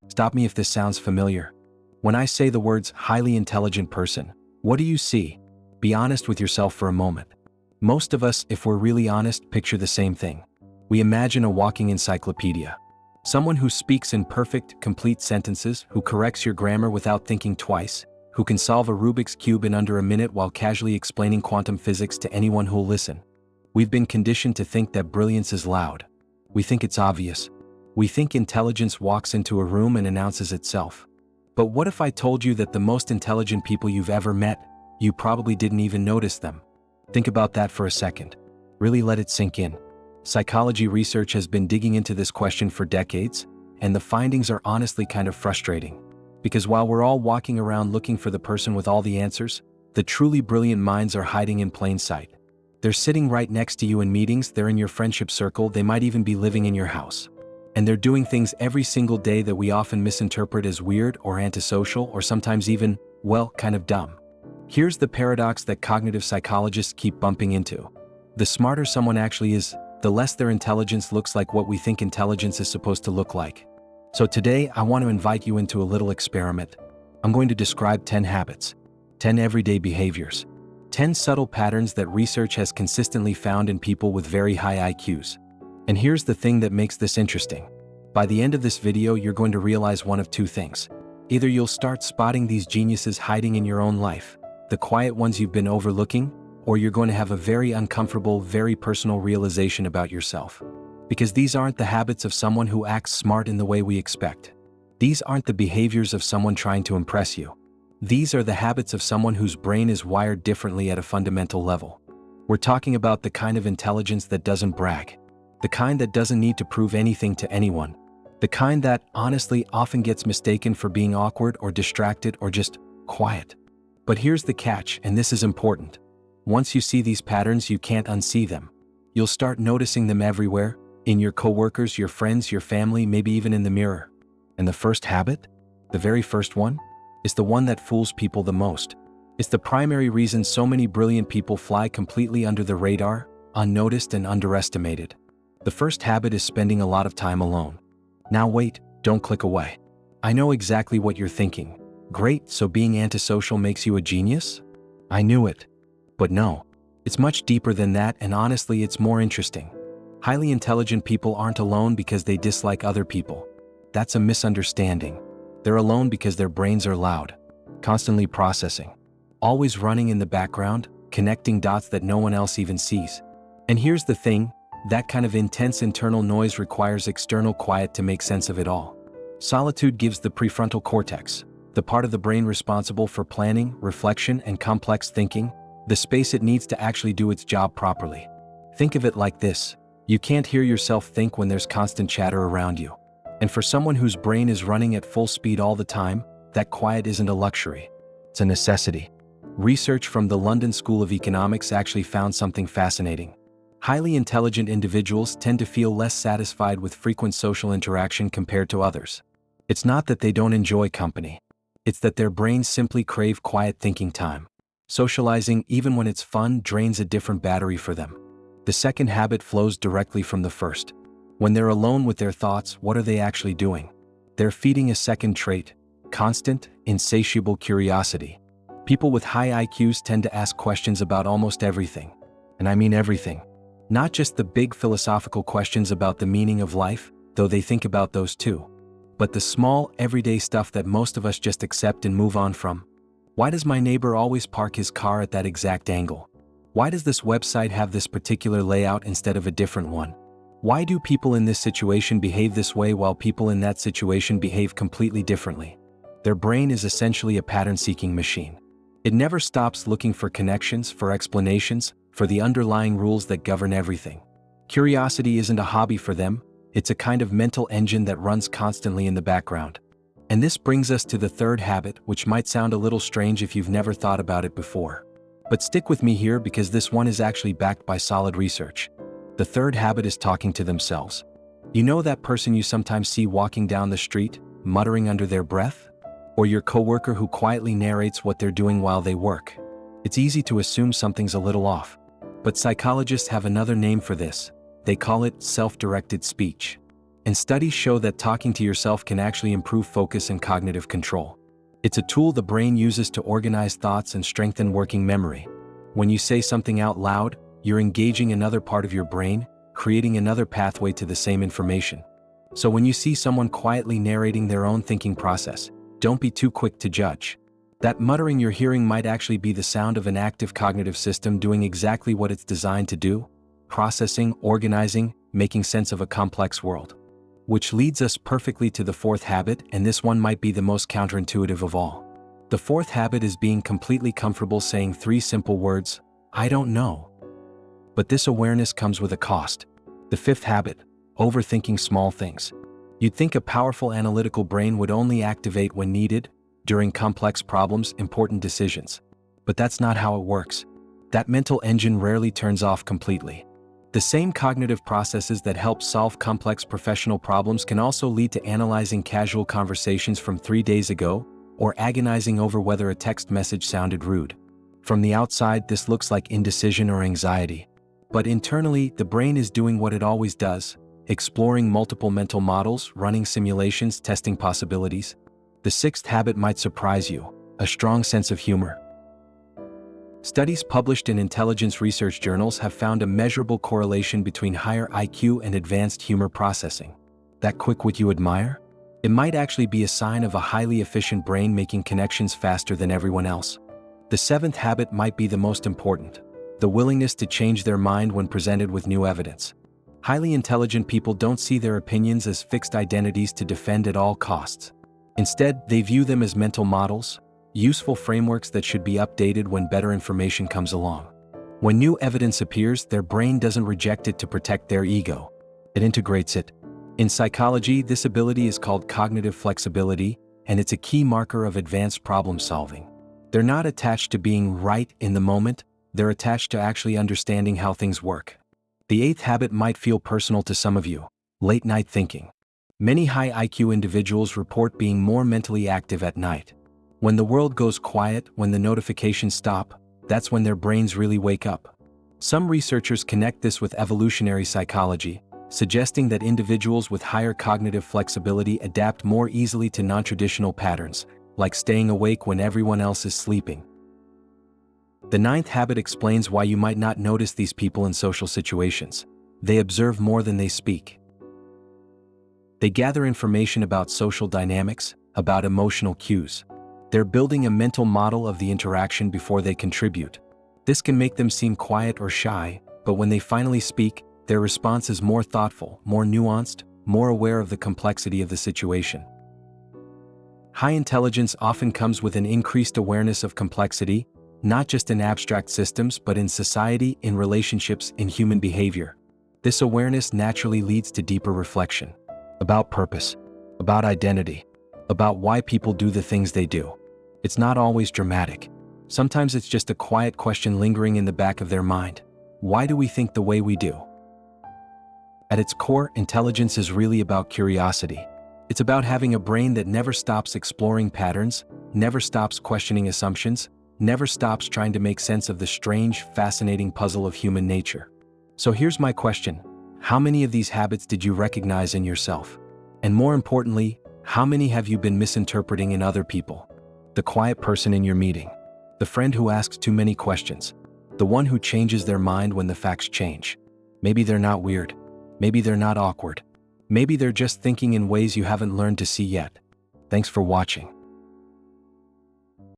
Stop me if this sounds familiar. When I say the words highly intelligent person, what do you see? Be honest with yourself for a moment. Most of us, if we're really honest, picture the same thing. We imagine a walking encyclopedia. Someone who speaks in perfect, complete sentences, who corrects your grammar without thinking twice, who can solve a Rubik's Cube in under a minute while casually explaining quantum physics to anyone who'll listen. We've been conditioned to think that brilliance is loud. We think it's obvious. We think intelligence walks into a room and announces itself. But what if I told you that the most intelligent people you've ever met, you probably didn't even notice them? Think about that for a second. Really let it sink in. Psychology research has been digging into this question for decades, and the findings are honestly kind of frustrating. Because while we're all walking around looking for the person with all the answers, the truly brilliant minds are hiding in plain sight. They're sitting right next to you in meetings, they're in your friendship circle, they might even be living in your house. And they're doing things every single day that we often misinterpret as weird or antisocial or sometimes even, well, kind of dumb. Here's the paradox that cognitive psychologists keep bumping into. The smarter someone actually is, the less their intelligence looks like what we think intelligence is supposed to look like. So today, I want to invite you into a little experiment. I'm going to describe 10 habits, 10 everyday behaviors, 10 subtle patterns that research has consistently found in people with very high IQs. And here's the thing that makes this interesting. By the end of this video, you're going to realize one of two things. Either you'll start spotting these geniuses hiding in your own life, the quiet ones you've been overlooking, or you're going to have a very uncomfortable, very personal realization about yourself. Because these aren't the habits of someone who acts smart in the way we expect. These aren't the behaviors of someone trying to impress you. These are the habits of someone whose brain is wired differently at a fundamental level. We're talking about the kind of intelligence that doesn't brag. The kind that doesn't need to prove anything to anyone. The kind that, honestly, often gets mistaken for being awkward or distracted or just quiet. But here's the catch, and this is important. Once you see these patterns, you can't unsee them. You'll start noticing them everywhere, in your coworkers, your friends, your family, maybe even in the mirror. And the first habit, the very first one, is the one that fools people the most. It's the primary reason so many brilliant people fly completely under the radar, unnoticed and underestimated. The first habit is spending a lot of time alone. Now wait, don't click away. I know exactly what you're thinking. Great, so being antisocial makes you a genius? I knew it. But no, it's much deeper than that, and honestly, it's more interesting. Highly intelligent people aren't alone because they dislike other people. That's a misunderstanding. They're alone because their brains are loud, constantly processing, always running in the background, connecting dots that no one else even sees. And here's the thing, that kind of intense internal noise requires external quiet to make sense of it all. Solitude gives the prefrontal cortex, the part of the brain responsible for planning, reflection, and complex thinking, the space it needs to actually do its job properly. Think of it like this. You can't hear yourself think when there's constant chatter around you. And for someone whose brain is running at full speed all the time, that quiet isn't a luxury. It's a necessity. Research from the London School of Economics actually found something fascinating. Highly intelligent individuals tend to feel less satisfied with frequent social interaction compared to others. It's not that they don't enjoy company. It's that their brains simply crave quiet thinking time. Socializing, even when it's fun, drains a different battery for them. The second habit flows directly from the first. When they're alone with their thoughts, what are they actually doing? They're feeding a second trait, constant, insatiable curiosity. People with high IQs tend to ask questions about almost everything. And I mean everything. Not just the big philosophical questions about the meaning of life, though they think about those too. But the small, everyday stuff that most of us just accept and move on from. Why does my neighbor always park his car at that exact angle? Why does this website have this particular layout instead of a different one? Why do people in this situation behave this way while people in that situation behave completely differently? Their brain is essentially a pattern-seeking machine. It never stops looking for connections, for explanations, for the underlying rules that govern everything. Curiosity isn't a hobby for them, it's a kind of mental engine that runs constantly in the background. And this brings us to the third habit, which might sound a little strange if you've never thought about it before. But stick with me here because this one is actually backed by solid research. The third habit is talking to themselves. You know that person you sometimes see walking down the street, muttering under their breath? Or your coworker who quietly narrates what they're doing while they work? It's easy to assume something's a little off. But psychologists have another name for this. They call it self-directed speech. And studies show that talking to yourself can actually improve focus and cognitive control. It's a tool the brain uses to organize thoughts and strengthen working memory. When you say something out loud, you're engaging another part of your brain, creating another pathway to the same information. So when you see someone quietly narrating their own thinking process, don't be too quick to judge. That muttering you're hearing might actually be the sound of an active cognitive system doing exactly what it's designed to do: processing, organizing, making sense of a complex world. Which leads us perfectly to the fourth habit, and this one might be the most counterintuitive of all. The fourth habit is being completely comfortable saying three simple words: I don't know. But this awareness comes with a cost. The fifth habit: overthinking small things. You'd think a powerful analytical brain would only activate when needed, during complex problems, important decisions. But that's not how it works. That mental engine rarely turns off completely. The same cognitive processes that help solve complex professional problems can also lead to analyzing casual conversations from 3 days ago, or agonizing over whether a text message sounded rude. From the outside, this looks like indecision or anxiety. But internally, the brain is doing what it always does: exploring multiple mental models, running simulations, testing possibilities. The sixth habit might surprise you: a strong sense of humor. Studies published in intelligence research journals have found a measurable correlation between higher IQ and advanced humor processing. That quick wit you admire? It might actually be a sign of a highly efficient brain making connections faster than everyone else. The seventh habit might be the most important: the willingness to change their mind when presented with new evidence. Highly intelligent people don't see their opinions as fixed identities to defend at all costs. Instead, they view them as mental models, useful frameworks that should be updated when better information comes along. When new evidence appears, their brain doesn't reject it to protect their ego. It integrates it. In psychology, this ability is called cognitive flexibility, and it's a key marker of advanced problem solving. They're not attached to being right in the moment, they're attached to actually understanding how things work. The eighth habit might feel personal to some of you: late night thinking. Many high IQ individuals report being more mentally active at night. When the world goes quiet, when the notifications stop, that's when their brains really wake up. Some researchers connect this with evolutionary psychology, suggesting that individuals with higher cognitive flexibility adapt more easily to non-traditional patterns, like staying awake when everyone else is sleeping. The ninth habit explains why you might not notice these people in social situations. They observe more than they speak. They gather information about social dynamics, about emotional cues. They're building a mental model of the interaction before they contribute. This can make them seem quiet or shy, but when they finally speak, their response is more thoughtful, more nuanced, more aware of the complexity of the situation. High intelligence often comes with an increased awareness of complexity, not just in abstract systems but in society, in relationships, in human behavior. This awareness naturally leads to deeper reflection. About purpose, about identity, about why people do the things they do. It's not always dramatic. Sometimes it's just a quiet question lingering in the back of their mind. Why do we think the way we do? At its core, intelligence is really about curiosity. It's about having a brain that never stops exploring patterns, never stops questioning assumptions, never stops trying to make sense of the strange, fascinating puzzle of human nature. So here's my question: how many of these habits did you recognize in yourself? And more importantly, how many have you been misinterpreting in other people? The quiet person in your meeting, the friend who asks too many questions, the one who changes their mind when the facts change. Maybe they're not weird. Maybe they're not awkward. Maybe they're just thinking in ways you haven't learned to see yet. Thanks for watching.